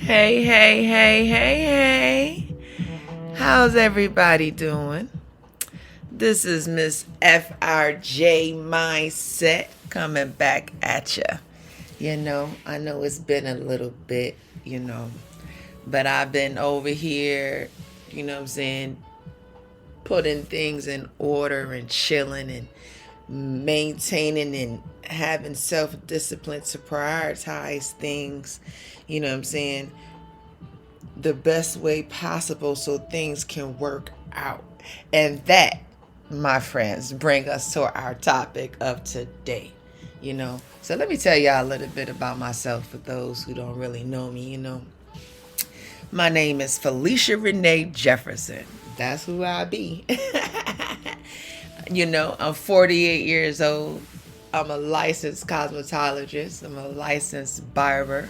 Hey, hey, hey, hey, hey. How's everybody doing? This is Miss FRJ Mindset coming back at ya. I know it's been a little bit, but I've been over here, what I'm saying, putting things in order and chilling and maintaining and having self discipline to prioritize things, what I'm saying, the best way possible so things can work out. And that, my friends, bring us to our topic of today. So let me tell y'all a little bit about myself for those who don't really know me. My name is Felicia Renee Jefferson. That's who I be. I'm 48 years old. I'm a licensed cosmetologist. I'm a licensed barber.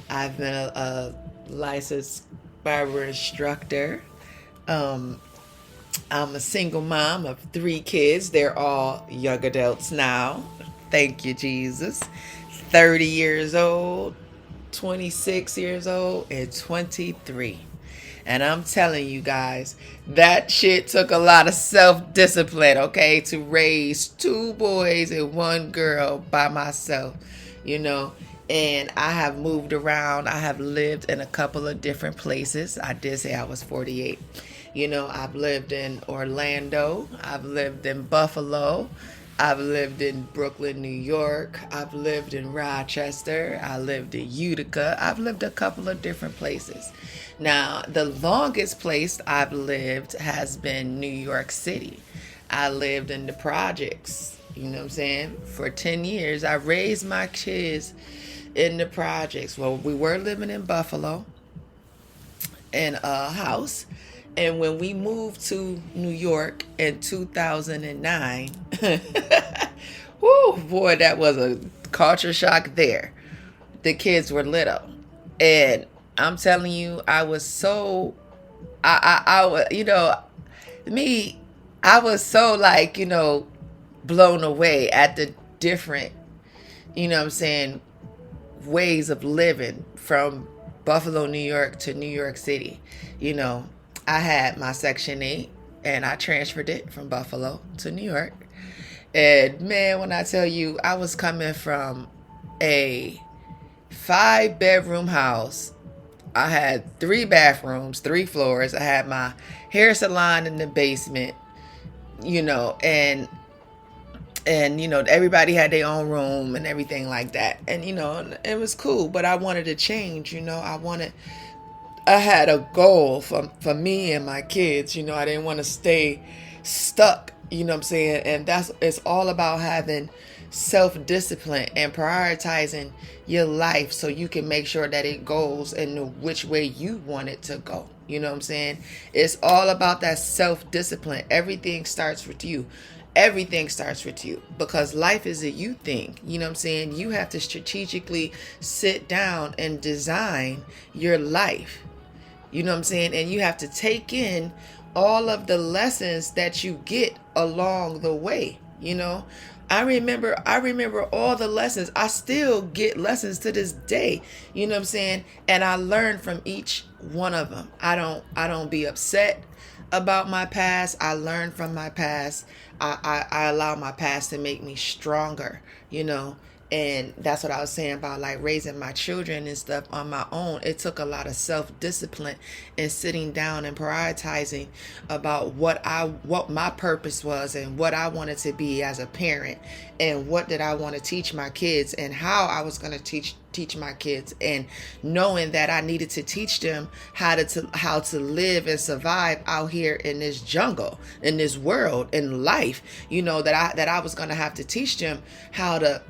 I've been a licensed barber instructor. I'm a single mom of 3 kids. They're all young adults now. Thank you, Jesus. 30 years old, 26 years old, and 23. And I'm telling you guys, that shit took a lot of self-discipline, okay, to raise 2 boys and 1 girl by myself, And I have moved around. I have lived in a couple of different places. I did say I was 48. I've lived in Orlando. I've lived in Buffalo. I've lived in Brooklyn, New York. I've lived in Rochester. I lived in Utica. I've lived a couple of different places. Now, the longest place I've lived has been New York City. I lived in the projects, for 10 years. I raised my kids in the projects. Well, we were living in Buffalo in a house. And when we moved to New York in 2009, whoo, boy, that was a culture shock there. The kids were little. And I'm telling you, I was so, I was so blown away at the different, ways of living from Buffalo, New York to New York City. I had my Section 8 and I transferred it from Buffalo to New York. And man, when I tell you, I was coming from a 5-bedroom house. I had 3 bathrooms, 3 floors. I had my hair salon in the basement, and everybody had their own room and everything like that. And, it was cool, but I wanted to change, I had a goal for me and my kids. I didn't want to stay stuck, And it's all about having self-discipline and prioritizing your life so you can make sure that it goes in which way you want it to go. It's all about that self-discipline. Everything starts with you. Everything starts with you because life is a you thing. You have to strategically sit down and design your life. And you have to take in all of the lessons that you get along the way. I remember all the lessons. I still get lessons to this day. And I learn from each one of them. I don't be upset about my past. I learn from my past. I allow my past to make me stronger, And that's what I was saying about raising my children and stuff on my own. It took a lot of self-discipline and sitting down and prioritizing about what my purpose was and what I wanted to be as a parent and what did I want to teach my kids and how I was going to teach my kids, and knowing that I needed to teach them how to live and survive out here in this jungle, in this world, in life, that I was going to have to teach them how to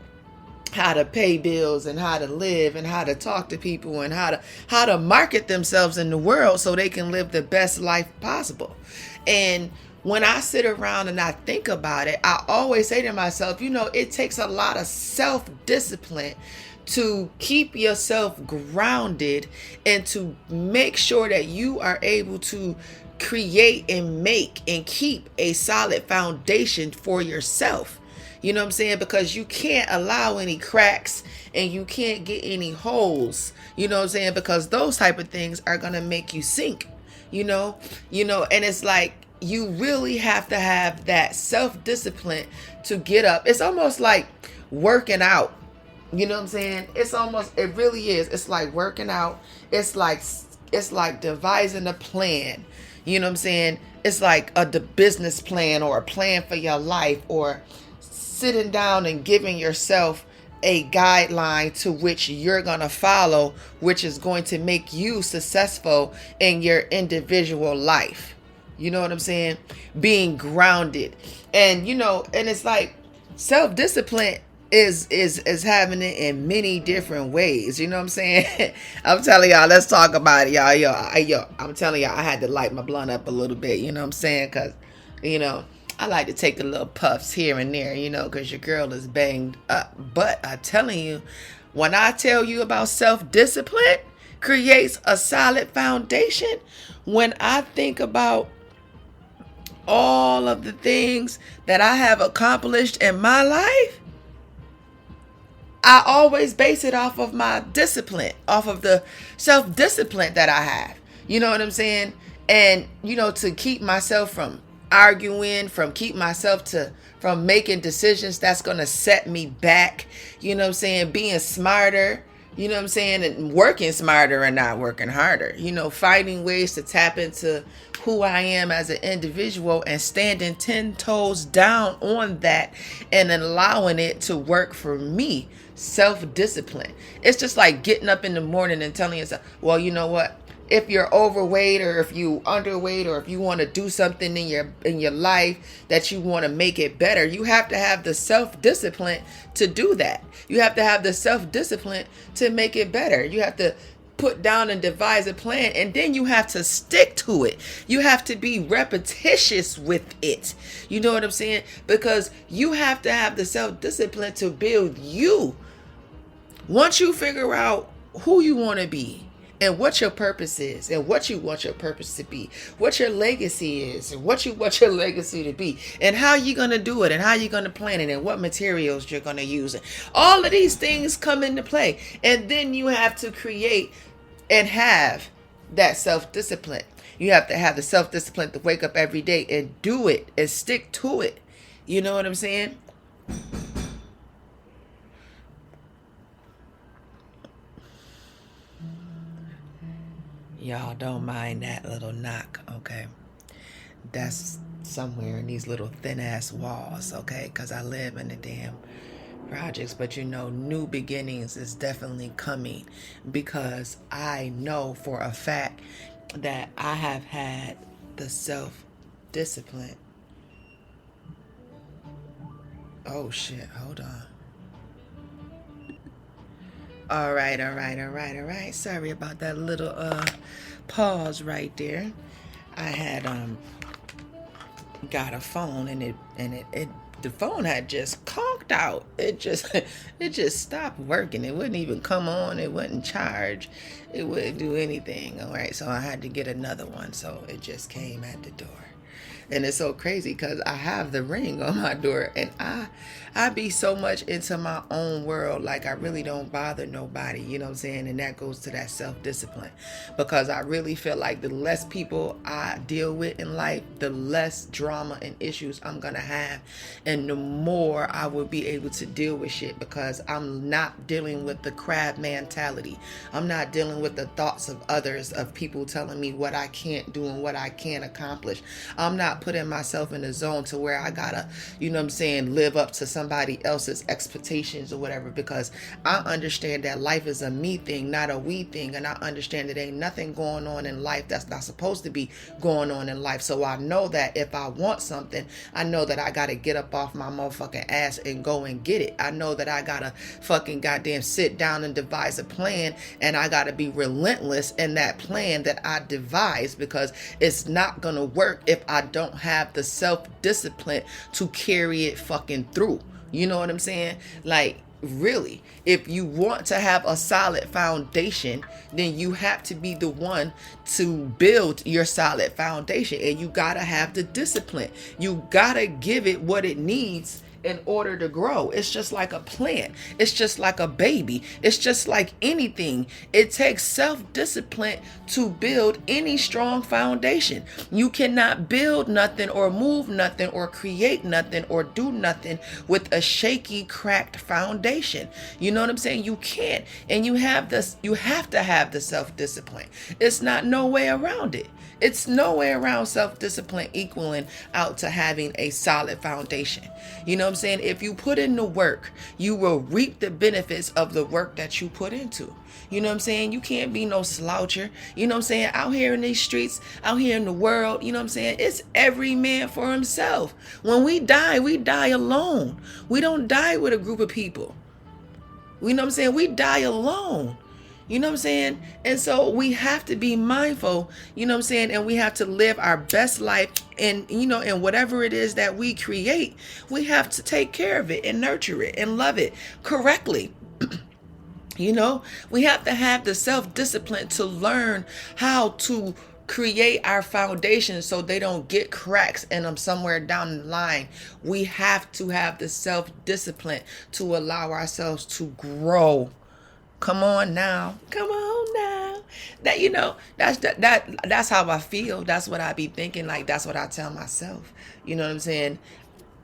pay bills and how to live and how to talk to people and how to market themselves in the world so they can live the best life possible. And when I sit around and I think about it, I always say to myself, it takes a lot of self-discipline to keep yourself grounded and to make sure that you are able to create and make and keep a solid foundation for yourself. You know what I'm saying? Because you can't allow any cracks and you can't get any holes. You know what I'm saying? Because those type of things are going to make you sink. You know, and it's like you really have to have that self-discipline to get up. It's almost like working out. You know what I'm saying? It really is. It's like working out. It's like devising a plan. You know what I'm saying? It's like the business plan or a plan for your life, or sitting down and giving yourself a guideline to which you're going to follow, which is going to make you successful in your individual life. You know what I'm saying? Being grounded. And and it's like self-discipline is having it in many different ways. You know what I'm saying? I'm telling y'all, let's talk about it, y'all. I'm telling y'all, I had to light my blunt up a little bit. You know what I'm saying? Because I like to take the little puffs here and there, because your girl is banged up. But I'm telling you, when I tell you about self-discipline creates a solid foundation, when I think about all of the things that I have accomplished in my life, I always base it off of my discipline, off of the self-discipline that I have. You know what I'm saying? And, to keep myself from arguing, from making decisions that's going to set me back. You know what I'm saying? Being smarter, you know what I'm saying? And working smarter and not working harder. Finding ways to tap into who I am as an individual and standing 10 toes down on that and allowing it to work for me. Self-discipline. It's just like getting up in the morning and telling yourself, well, you know what? If you're overweight, or if you underweight, or if you want to do something in your life that you want to make it better, you have to have the self-discipline to do that. You have to have the self-discipline to make it better. You have to put down and devise a plan, and then you have to stick to it. You have to be repetitious with it. You know what I'm saying? Because you have to have the self-discipline to build you. Once you figure out who you want to be, and what your purpose is, and what you want your purpose to be, what your legacy is, and what you want your legacy to be, and how you're going to do it, and how you're going to plan it, and what materials you're going to use. And all of these things come into play. And then you have to create and have that self-discipline. You have to have the self-discipline to wake up every day and do it and stick to it. You know what I'm saying? Y'all don't mind that little knock, okay? That's somewhere in these little thin ass walls, okay? Because I live in the damn projects. But new beginnings is definitely coming, because I know for a fact that I have had the self-discipline. Oh shit, hold on. All right. Sorry about that little pause right there. I had got a phone, and it the phone had just conked out. It just stopped working. It wouldn't even come on. It wouldn't charge. It wouldn't do anything. All right, so I had to get another one. So it just came at the door. And it's so crazy because I have the ring on my door, and I be so much into my own world, like I really don't bother nobody, you know what I'm saying? And that goes to that self-discipline, because I really feel like the less people I deal with in life, the less drama and issues I'm gonna have, and the more I will be able to deal with shit, because I'm not dealing with the crab mentality. I'm not dealing with the thoughts of others, of people telling me what I can't do and what I can't accomplish. I'm not putting myself in a zone to where I gotta, you know what I'm saying, live up to somebody else's expectations or whatever, because I understand that life is a me thing, not a we thing, and I understand that ain't nothing going on in life that's not supposed to be going on in life. So I know that if I want something, I know that I gotta get up off my motherfucking ass and go and get it. I know that I gotta fucking goddamn sit down and devise a plan, and I gotta be relentless in that plan that I devise, because it's not gonna work if I don't have the self-discipline to carry it fucking through. You know what I'm saying? Like, really, if you want to have a solid foundation, then you have to be the one to build your solid foundation, and you gotta have the discipline. You gotta give it what it needs in order to grow. It's just like a plant. It's just like a baby. It's just like anything. It takes self-discipline to build any strong foundation. You cannot build nothing or move nothing or create nothing or do nothing with a shaky, cracked foundation. You know what I'm saying? You can't. And you have to have the self-discipline. It's not no way around it. It's no way around self-discipline equaling out to having a solid foundation. You know what I'm saying? If you put in the work, you will reap the benefits of the work that you put into. You know what I'm saying? You can't be no sloucher. You know what I'm saying? Out here in these streets, out here in the world, you know what I'm saying? It's every man for himself. When we die alone. We don't die with a group of people. You know what I'm saying? We die alone. You know what I'm saying? And so we have to be mindful, you know what I'm saying? And we have to live our best life, and, you know, and whatever it is that we create, we have to take care of it and nurture it and love it correctly. You know, we have to have the self-discipline to learn how to create our foundation so they don't get cracks in them somewhere down the line. We have to have the self-discipline to allow ourselves to grow. Come on now. That, you know, that's how I feel. That's what I be thinking. Like, that's what I tell myself. You know what I'm saying?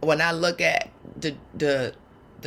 When I look at the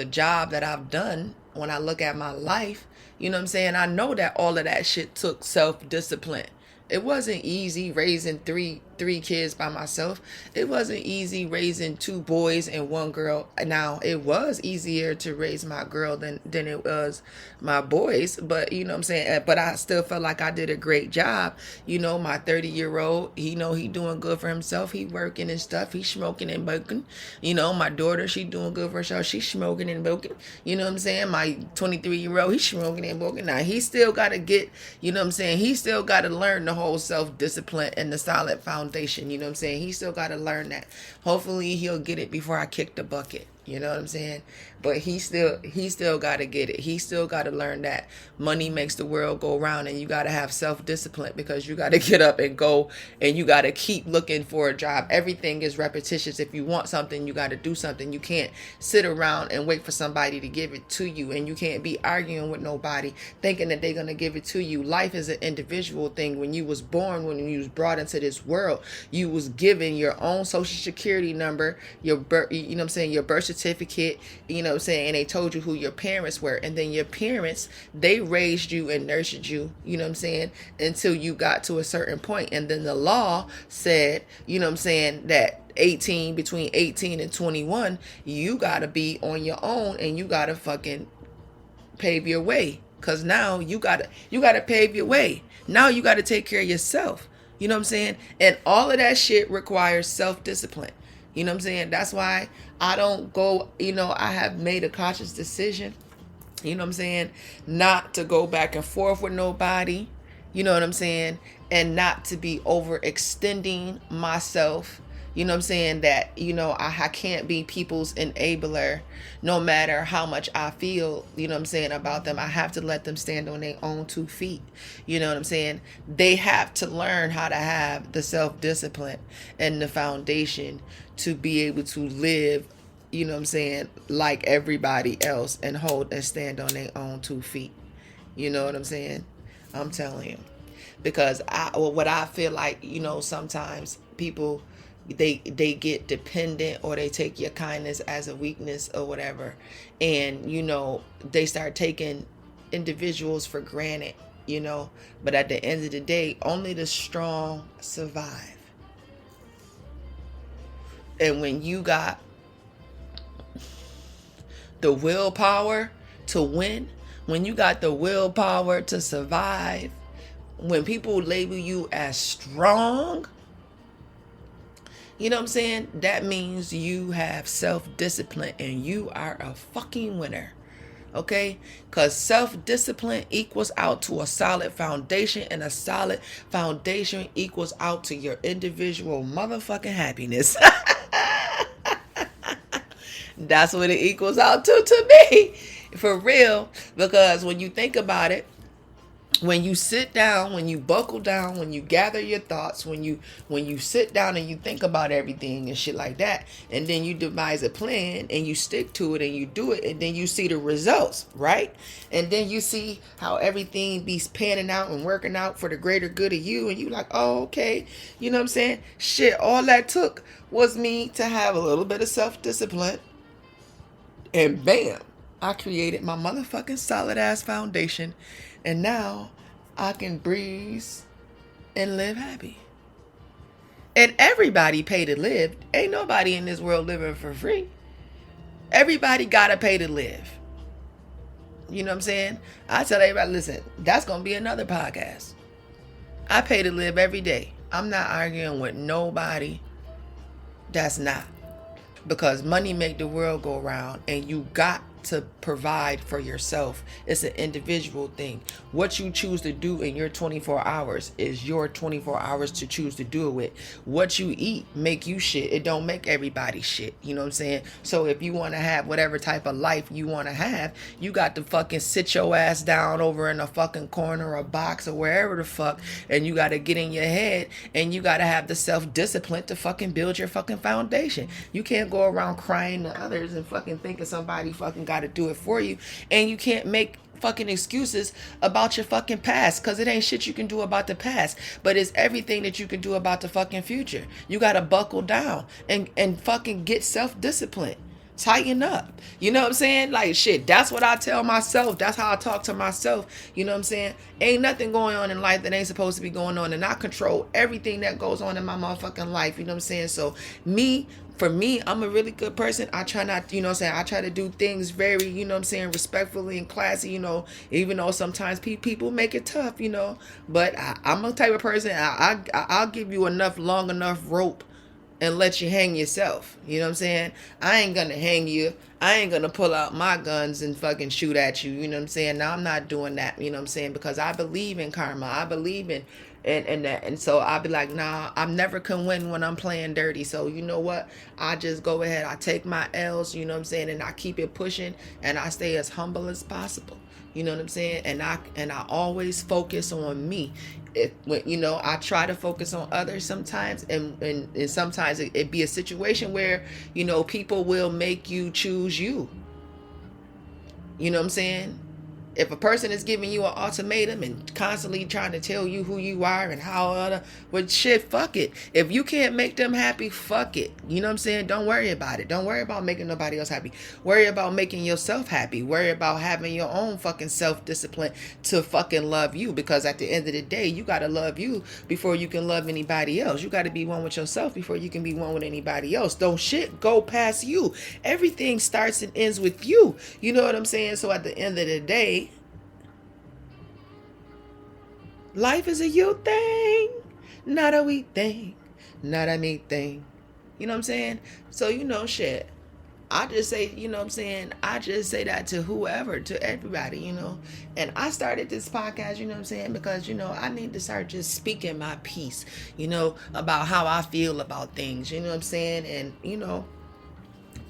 job that I've done, when I look at my life, you know what I'm saying? I know that all of that shit took self-discipline. It wasn't easy raising three kids by myself. It wasn't easy raising 2 boys and 1 girl. Now, it was easier to raise my girl than it was my boys, but you know what I'm saying? But I still felt like I did a great job. You know, my 30-year-old, he doing good for himself. He working and stuff. He smoking and smoking. You know, my daughter, she doing good for herself. She smoking and smoking. You know what I'm saying? My 23-year-old, he's smoking and smoking. Now, he still got to get, you know what I'm saying? He still got to learn the whole self-discipline and the solid foundation. You know what I'm saying? He still got to learn that. Hopefully he'll get it before I kick the bucket. You know what I'm saying? But he still got to get it. He still got to learn that money makes the world go round, and you got to have self-discipline, because you got to get up and go, and you got to keep looking for a job. Everything is repetitious. If you want something, you got to do something. You can't sit around and wait for somebody to give it to you, and you can't be arguing with nobody thinking that they're going to give it to you. Life is an individual thing. When you was born, when you was brought into this world, you was given your own social security number, your birth, you know what I'm saying, your birth certificate, you know what I'm saying, and they told you who your parents were, and then your parents, they raised you and nurtured you, you know what I'm saying, until you got to a certain point. And then the law said, you know what I'm saying, that between 18 and 21, you gotta be on your own, and you gotta fucking pave your way, because now you gotta pave your way. Now you gotta take care of yourself, you know what I'm saying. And all of that shit requires self-discipline. You know what I'm saying? That's why I don't go, you know, I have made a conscious decision, you know what I'm saying, not to go back and forth with nobody, you know what I'm saying, and not to be overextending myself. You know what I'm saying? That, you know, I can't be people's enabler, no matter how much I feel, you know what I'm saying, about them. I have to let them stand on their own 2 feet. You know what I'm saying? They have to learn how to have the self-discipline and the foundation to be able to live, you know what I'm saying, like everybody else, and hold and stand on their own 2 feet. You know what I'm saying? I'm telling you. Because what I feel like, you know, sometimes people, they get dependent, or they take your kindness as a weakness or whatever, and you know, they start taking individuals for granted, you know. But at the end of the day, only the strong survive. And when you got the willpower to win, when you got the willpower to survive, when people label you as strong, you know what I'm saying, that means you have self-discipline, and you are a fucking winner. Okay? Because self-discipline equals out to a solid foundation, and a solid foundation equals out to your individual motherfucking happiness. That's what it equals out to me. For real. Because when you think about it, When you sit down, when you buckle down, when you gather your thoughts, when you sit down and you think about everything and shit like that, and then you devise a plan and you stick to it and you do it, and then you see the results, right? And then you see how everything be panning out and working out for the greater good of you, and you like, oh, okay, you know what I'm saying? Shit, all that took was me to have a little bit of self-discipline, and bam, I created my motherfucking solid ass foundation. And now I can breeze and live happy. And everybody pay to live. Ain't nobody in this world living for free. Everybody gotta pay to live. You know what I'm saying? I tell everybody, listen, that's gonna be another podcast. I pay to live every day. I'm not arguing with nobody that's not. Because money make the world go round, and you got to provide for yourself. It's an individual thing. What you choose to do in your 24 hours is your 24 hours to choose to do it with. What you eat make you shit. It don't make everybody shit. You know what I'm saying? So if you want to have whatever type of life you want to have, you got to fucking sit your ass down over in a fucking corner or a box or wherever the fuck, and you got to get in your head, and you got to have the self-discipline to fucking build your fucking foundation. You can't go around crying to others and fucking thinking somebody fucking got to do it for you, and you can't make fucking excuses about your fucking past, because it ain't shit you can do about the past, but it's everything that you can do about the fucking future. You gotta buckle down and fucking get self-discipline. Tighten up. You know what I'm saying? Like, shit, that's what I tell myself. That's how I talk to myself. You know what I'm saying? Ain't nothing going on in life that ain't supposed to be going on, and I control everything that goes on in my motherfucking life. You know what I'm saying? So for me, I'm a really good person. I try not, you know what I'm saying? I try to do things very, you know what I'm saying, respectfully and classy, you know, even though sometimes people make it tough, you know. But I'm a type of person, I'll give you long enough rope and let you hang yourself. You know what I'm saying? I ain't gonna hang you. I ain't gonna pull out my guns and fucking shoot at you. You know what I'm saying? Now, I'm not doing that. You know what I'm saying? Because I believe in karma. I believe in that. And so I'll be like, nah, I never can win when I'm playing dirty. So you know what? I just go ahead. I take my L's, you know what I'm saying? And I keep it pushing, and I stay as humble as possible. You know what I'm saying? And I always focus on me. You know, I try to focus on others sometimes, and sometimes it be a situation where, you know, people will make you choose you. You know what I'm saying? If a person is giving you an ultimatum and constantly trying to tell you who you are and how well, shit, fuck it. If you can't make them happy, fuck it. You know what I'm saying? Don't worry about it. Don't worry about making nobody else happy. Worry about making yourself happy. Worry about having your own fucking self-discipline to fucking love you. Because at the end of the day, you got to love you before you can love anybody else. You got to be one with yourself before you can be one with anybody else. Don't shit go past you. Everything starts and ends with you. You know what I'm saying? So at the end of the day, life is a you thing, not a we thing, not a me thing. You know what I'm saying? So, you know, shit. I just say, you know what I'm saying? I just say that to whoever, to everybody, you know. And I started this podcast, you know what I'm saying? Because, you know, I need to start just speaking my piece, you know, about how I feel about things, you know what I'm saying? And, you know,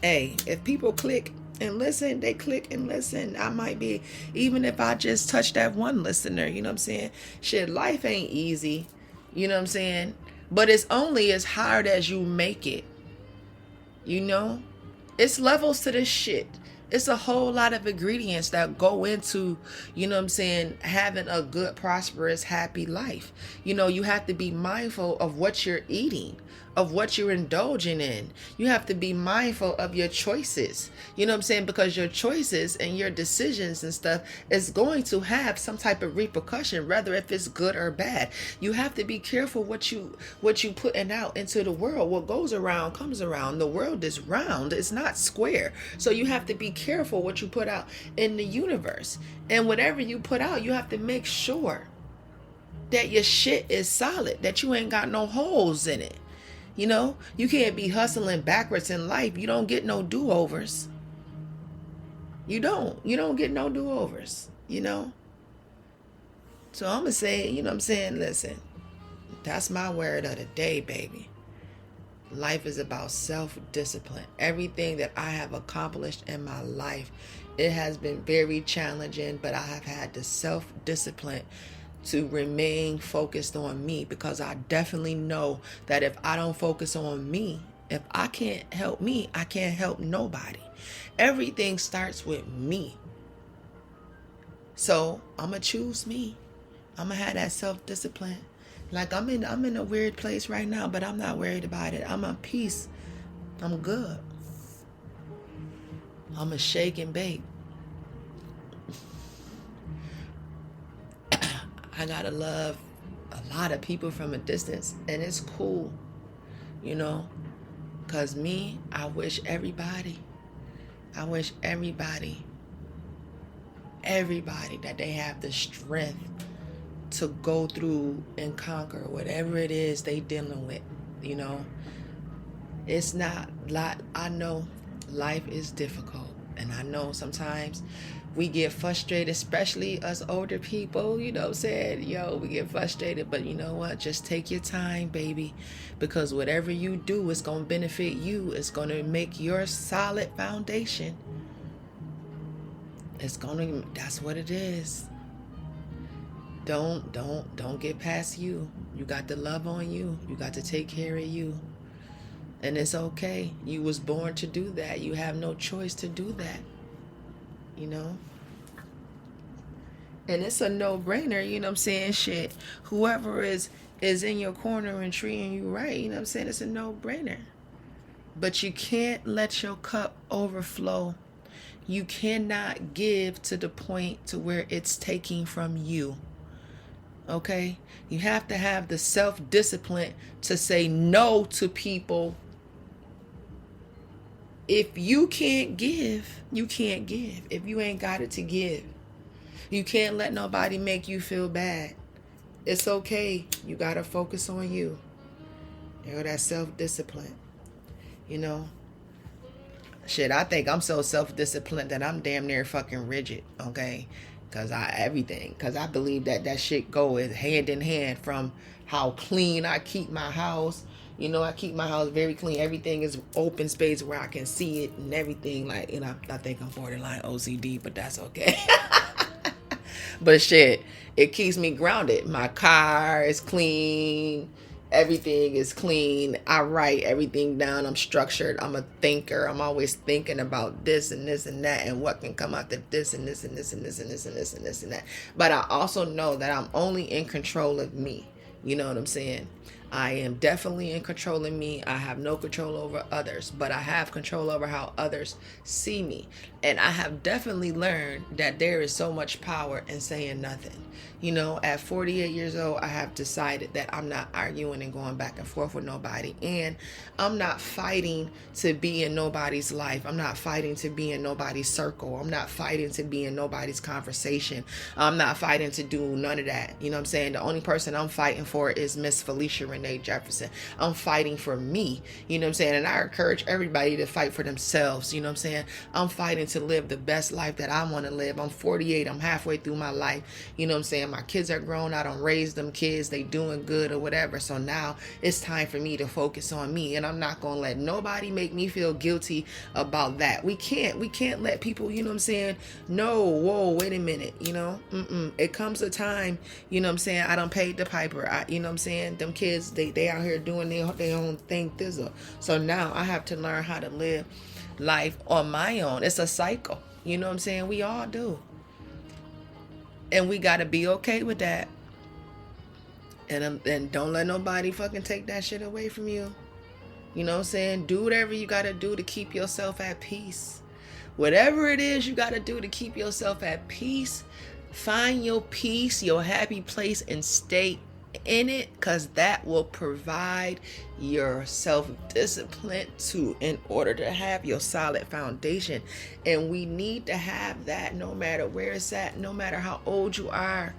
hey, if people click and listen, they click and listen. I might be, even if I just touch that one listener, you know what I'm saying? Shit, life ain't easy, you know what I'm saying? But it's only as hard as you make it, you know? It's levels to this shit. It's a whole lot of ingredients that go into, you know what I'm saying, having a good, prosperous, happy life. You know, you have to be mindful of what you're eating, of what you're indulging in. You have to be mindful of your choices. You know what I'm saying? Because your choices and your decisions and stuff is going to have some type of repercussion, whether if it's good or bad. You have to be careful what you putting out into the world. What goes around comes around. The world is round. It's not square. So you have to be careful what you put out in the universe. And whatever you put out, you have to make sure that your shit is solid, that you ain't got no holes in it. You know, you can't be hustling backwards in life. You don't get no do-overs. You don't get no do-overs, you know. So I'm going to say, you know what I'm saying, listen, that's my word of the day, baby. Life is about self-discipline. Everything that I have accomplished in my life, it has been very challenging, but I have had the self-discipline to remain focused on me, because I definitely know that if I don't focus on me, if I can't help me, I can't help nobody. Everything starts with me. So I'm going to choose me. I'm going to have that self-discipline. Like I'm in a weird place right now, but I'm not worried about it. I'm at peace. I'm good. I'm a shake and bake. I gotta love a lot of people from a distance, and it's cool, you know, because me, I wish everybody that they have the strength to go through and conquer whatever it is they dealing with, you know. It's not like, I know life is difficult, and I know sometimes we get frustrated, especially us older people, you know what I'm saying? Yo, we get frustrated, but you know what? Just take your time, baby, because whatever you do is going to benefit you. It's going to make your solid foundation. That's what it is. Don't get past you. You got to love on you. You got to take care of you. And it's okay. You was born to do that. You have no choice to do that. You know? And it's a no-brainer, you know what I'm saying? Shit. Whoever is in your corner and treating you right, you know what I'm saying? It's a no-brainer. But you can't let your cup overflow. You cannot give to the point to where it's taking from you. Okay? You have to have the self-discipline to say no to people. If you can't give, you can't give. If you ain't got it to give. You can't let nobody make you feel bad. It's okay. You got to focus on you. You know, that self-discipline. You know? Shit, I think I'm so self-disciplined that I'm damn near fucking rigid. Okay? Because I believe that shit goes hand in hand from how clean I keep my house. You know, I keep my house very clean. Everything is open space where I can see it and everything. Like, you know, I think I'm borderline OCD, but that's okay. But shit, it keeps me grounded. My car is clean. Everything is clean. I write everything down. I'm structured. I'm a thinker. I'm always thinking about this and this and that and what can come out of this and this and this and this and this and this and this and that. But I also know that I'm only in control of me. You know what I'm saying? I am definitely in control of me. I have no control over others, but I have control over how others see me. And I have definitely learned that there is so much power in saying nothing. You know, at 48 years old, I have decided that I'm not arguing and going back and forth with nobody. And I'm not fighting to be in nobody's life. I'm not fighting to be in nobody's circle. I'm not fighting to be in nobody's conversation. I'm not fighting to do none of that. You know what I'm saying? The only person I'm fighting for is Miss Felicia Renee Jefferson. I'm fighting for me. You know what I'm saying? And I encourage everybody to fight for themselves. You know what I'm saying? I'm fighting to live the best life that I want to live. I'm 48. I'm halfway through my life. You know what I'm saying? My kids are grown. I don't raise them kids. They doing good or whatever. So now it's time for me to focus on me. And I'm not going to let nobody make me feel guilty about that. We can't let people, you know what I'm saying? No, whoa, wait a minute. You know, it comes a time, you know what I'm saying? I done paid the piper. You know what I'm saying? Them kids, they out here doing their own thing. So now I have to learn how to live life on my own. It's a cycle. You know what I'm saying? We all do. And we got to be okay with that. And don't let nobody fucking take that shit away from you. You know what I'm saying? Do whatever you got to do to keep yourself at peace. Whatever it is you got to do to keep yourself at peace, find your peace, your happy place, and stay in it, because that will provide your self-discipline in order to have your solid foundation. And we need to have that no matter where it's at, no matter how old you are.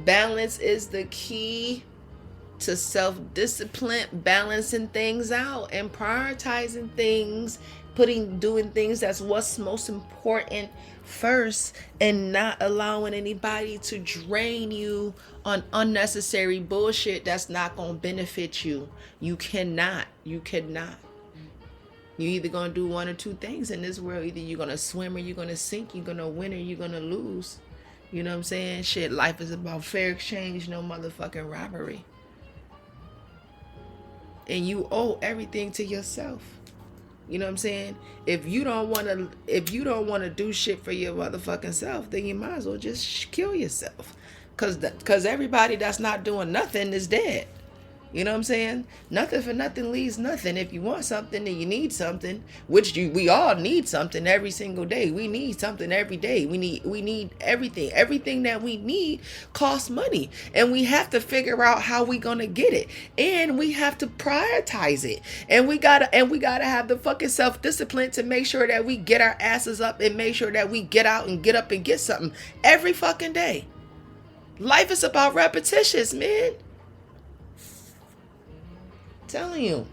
Balance is the key to self-discipline, balancing things out and prioritizing things, doing things that's what's most important first, and not allowing anybody to drain you on unnecessary bullshit that's not going to benefit you. You cannot. You either going to do one or two things in this world. Either you're going to swim or you're going to sink. You're going to win or you're going to lose. You know what I'm saying? Shit, life is about fair exchange, no motherfucking robbery. And you owe everything to yourself. You know what I'm saying? If you don't want to do shit for your motherfucking self, then you might as well just kill yourself. Cause everybody that's not doing nothing is dead. You know what I'm saying? Nothing for nothing leaves nothing. If you want something and you need something, which we all need something every single day. We need something every day. We need everything. Everything that we need costs money. And we have to figure out how we gonna get it. And we have to prioritize it. And we gotta have the fucking self-discipline to make sure that we get our asses up and make sure that we get out and get up and get something every fucking day. Life is about repetitions, man. Telling you.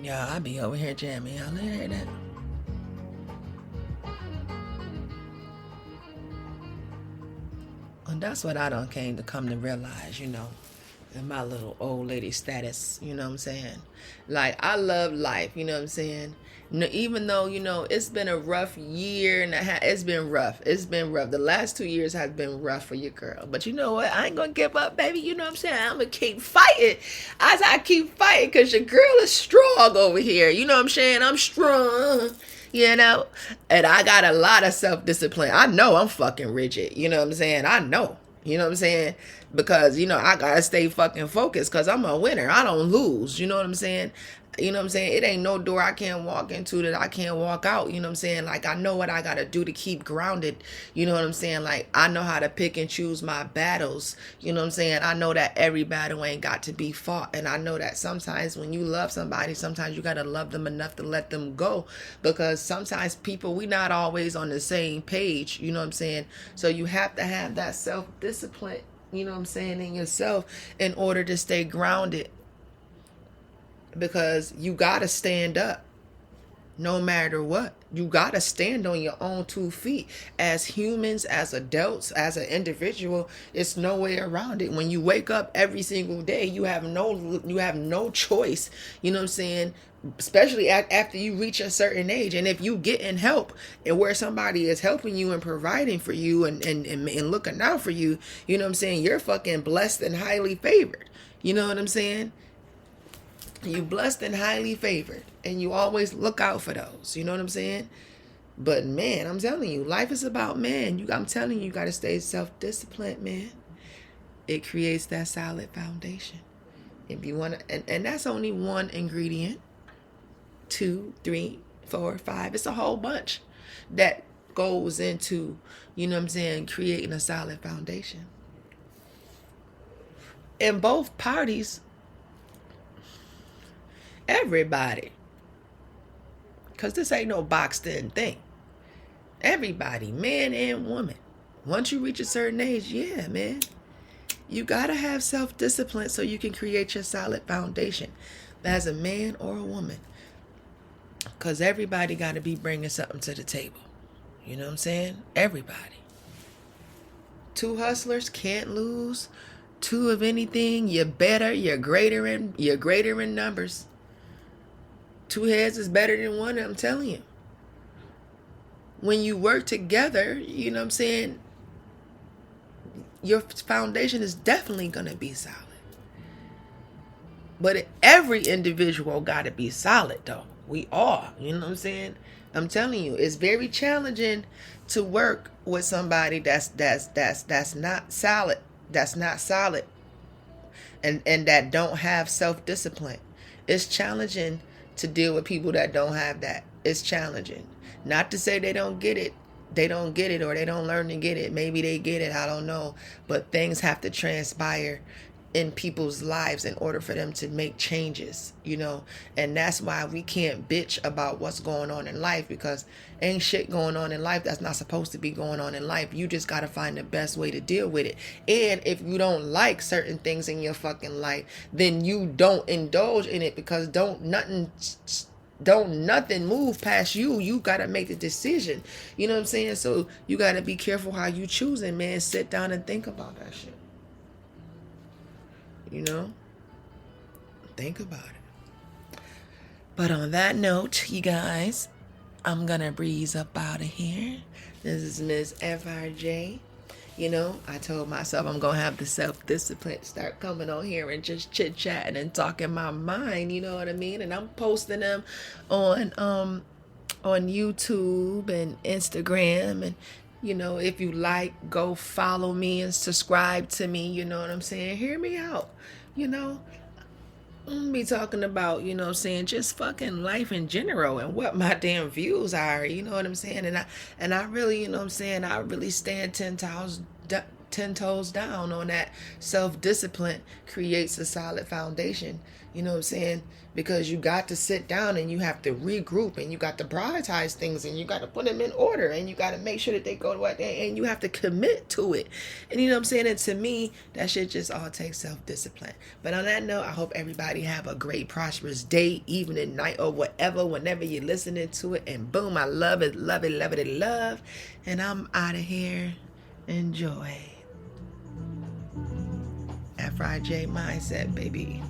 Yeah, I be over here jamming. Y'all hear that? And that's what I done came to come to realize, in my little old lady status, you know what I'm saying? Like, I love life, you know what I'm saying? Even though, it's been a rough year and a half. It's been rough. The last 2 years has been rough for your girl. But you know what? I ain't going to give up, baby. You know what I'm saying? I'm going to keep fighting. I keep fighting because your girl is strong over here. You know what I'm saying? I'm strong. And I got a lot of self-discipline. I know I'm fucking rigid. You know what I'm saying? I know. You know what I'm saying? Because, I got to stay fucking focused because I'm a winner. I don't lose. You know what I'm saying? You know what I'm saying? It ain't no door I can't walk into that I can't walk out. You know what I'm saying? Like, I know what I got to do to keep grounded. You know what I'm saying? Like, I know how to pick and choose my battles. You know what I'm saying? I know that every battle ain't got to be fought. And I know that sometimes when you love somebody, sometimes you got to love them enough to let them go. Because sometimes people, we not always on the same page. You know what I'm saying? So you have to have that self-discipline, you know what I'm saying, in yourself in order to stay grounded. Because you got to stand up no matter what. You got to stand on your own 2 feet. As humans, as adults, as an individual, it's no way around it. When you wake up every single day, you have no choice. You know what I'm saying? Especially after you reach a certain age. And if you getting help and where somebody is helping you and providing for you and looking out for you, you know what I'm saying? You're fucking blessed and highly favored. You know what I'm saying? You blessed and highly favored, and you always look out for those. You know what I'm saying? But man, I'm telling you, life is about man. I'm telling you, you got to stay self-disciplined, man. It creates that solid foundation. If you want to, and that's only one ingredient. 2, 3, 4, 5. It's a whole bunch that goes into, you know what I'm saying, creating a solid foundation. And both parties, everybody, because this ain't no boxed in thing. Everybody, man and woman, once you reach a certain age, yeah, man, you gotta have self-discipline so you can create your solid foundation as a man or a woman. Because everybody got to be bringing something to the table. You know what I'm saying? Everybody. 2 hustlers can't lose. 2 of anything. You're better. You're greater in numbers. 2 heads is better than 1. I'm telling you. When you work together, you know what I'm saying, your foundation is definitely going to be solid. But every individual got to be solid, though. We are, you know what I'm saying? I'm telling you, it's very challenging to work with somebody that's not solid, and that don't have self-discipline. It's challenging to deal with people that don't have that. It's challenging. Not to say they don't get it. They don't get it, or they don't learn to get it. Maybe they get it, I don't know. But things have to transpire in people's lives in order for them to make changes, and that's why we can't bitch about what's going on in life, because ain't shit going on in life that's not supposed to be going on in life. You just got to find the best way to deal with it. And if you don't like certain things in your fucking life, then you don't indulge in it, because don't nothing move past you. You got to make the decision. You know what I'm saying? So you got to be careful how you choosing, man. Sit down and think about that shit. Think about it. But on that note, you guys, I'm gonna breeze up out of here. This is Miss FRJ. You know, I told myself I'm gonna have the self-discipline start coming on here and just chit-chatting and talking my mind, you know what I mean? And I'm posting them on YouTube and Instagram, and you know, if you like, go follow me and subscribe to me, you know what I'm saying? Hear me out. You know, I'm gonna be talking about, you know what I'm saying, just fucking life in general and what my damn views are, you know what I'm saying? And I really, you know what I'm saying, I really stand 10 toes down on that. Self-discipline creates a solid foundation, you know what I'm saying? Because you got to sit down and you have to regroup and you got to prioritize things and you got to put them in order and you got to make sure that they go to what they, and you have to commit to it. And you know what I'm saying? And to me, that shit just all takes self-discipline. But on that note, I hope everybody have a great, prosperous day, evening, night, or whatever, whenever you're listening to it. And boom, I love it, love it, love it, love. And I'm out of here. Enjoy. FRJ Mindset, baby.